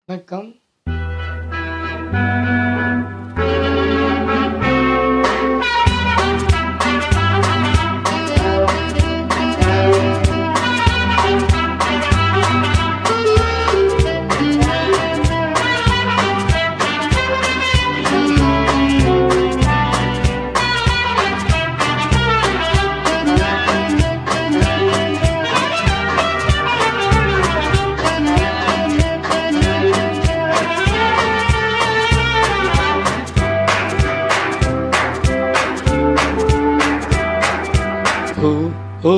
வணக்கம். ஓ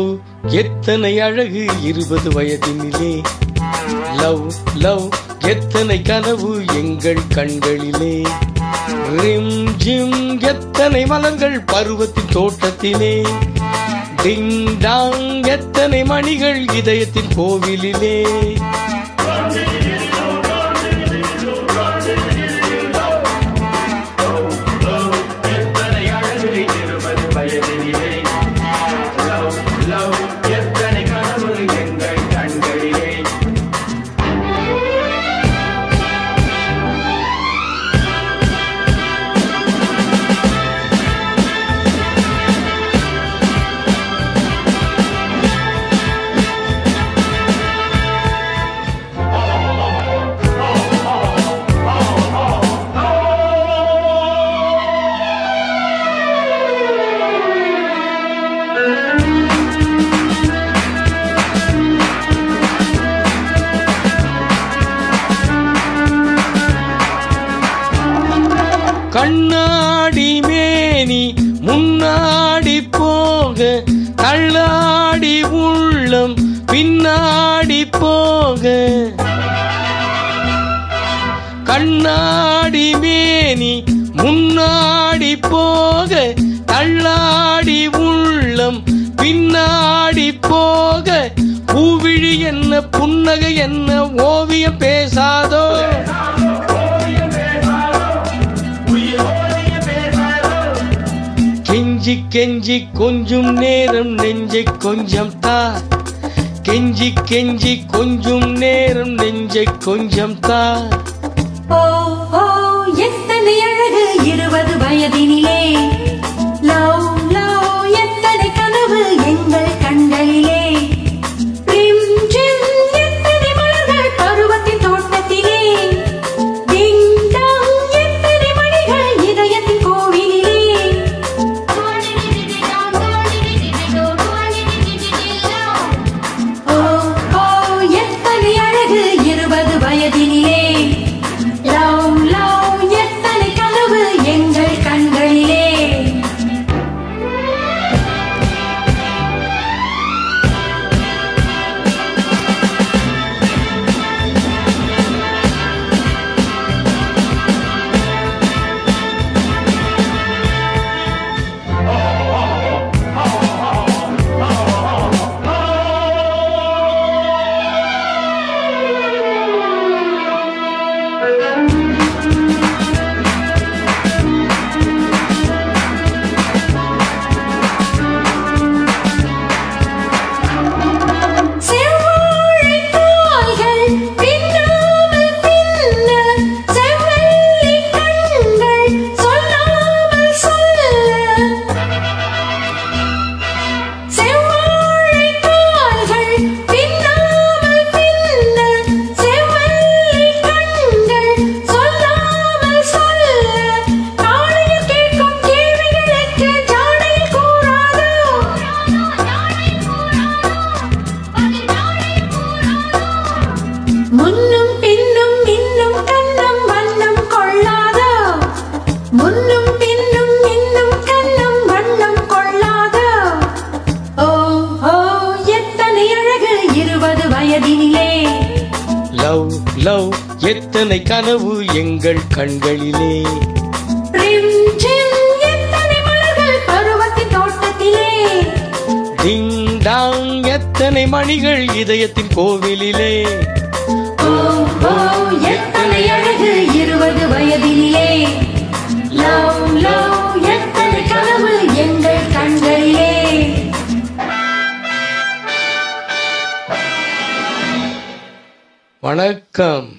எத்தனை அழகு 20 வயதினிலே, லவ் லவ் எத்தனை கனவு எங்கள் கண்களிலே, ரிம் ஜிம் எத்தனை மலர்கள் பருவத்தின் தோட்டத்திலே, டிங் டாங் எத்தனை மணிகள் இதயத்தின் கோவிலிலே. கண்ணாடி மேனி முன்னாடி போக, தள்ளாடி உள்ளம் பின்னாடி போக. கண்ணாடி மேனி முன்னாடி போக, தள்ளாடி உள்ளம் பின்னாடி போக. பூவிழி என்ன புன்னகை என்ன ஓவியம் பேசாதோ, கெஞ்சி கெஞ்சி கொஞ்சம் நேரம் நெஞ்சை கொஞ்சம் தா, கெஞ்சி கெஞ்சி கொஞ்சம் நேரம் நெஞ்சை கொஞ்சம் தா. ஓ ஓ எத்தனை அழகு 20 வயதினிலே, லவ் லவ் எத்தனை கனவு எங்கள் கண்களிலே, ரிம் ஜிம் எத்தனை மலர்கள் பருவத்தின் தோட்டத்திலே, டிங் டாங் எத்தனை மணிகள் இதயத்தின் கோவிலிலே. ஓ ஓ எத்தனை அழகு 20 வயதினிலே, லவ் லவ் எத்தனை கனவு எங்கள் கண்களிலே. முன்னும் பின்னும் இன்னும் கண்ணம் வண்ணம் கொள்ளாதோ, முன்னும் பின்னும் இன்னும் கண்ணம் வண்ணம் கொள்ளாதோ. ஓ ஓ எத்தனை அழகு 20 வயதினிலே, லவ் லவ் எத்தனை கனவு எங்கள் கண்களிலே, ரிம் ஜிம் எத்தனை மலர்கள் பருவத்தின் தோட்டத்திலே, டிங் டாங் எத்தனை மணிகள் இதயத்தின் கோவிலிலே. ஓ ஓ எத்தனை அழகு 20 வயதினிலே, லவ் லவ் எத்தனை கனவு எங்கள் கண்களிலே. வணக்கம்.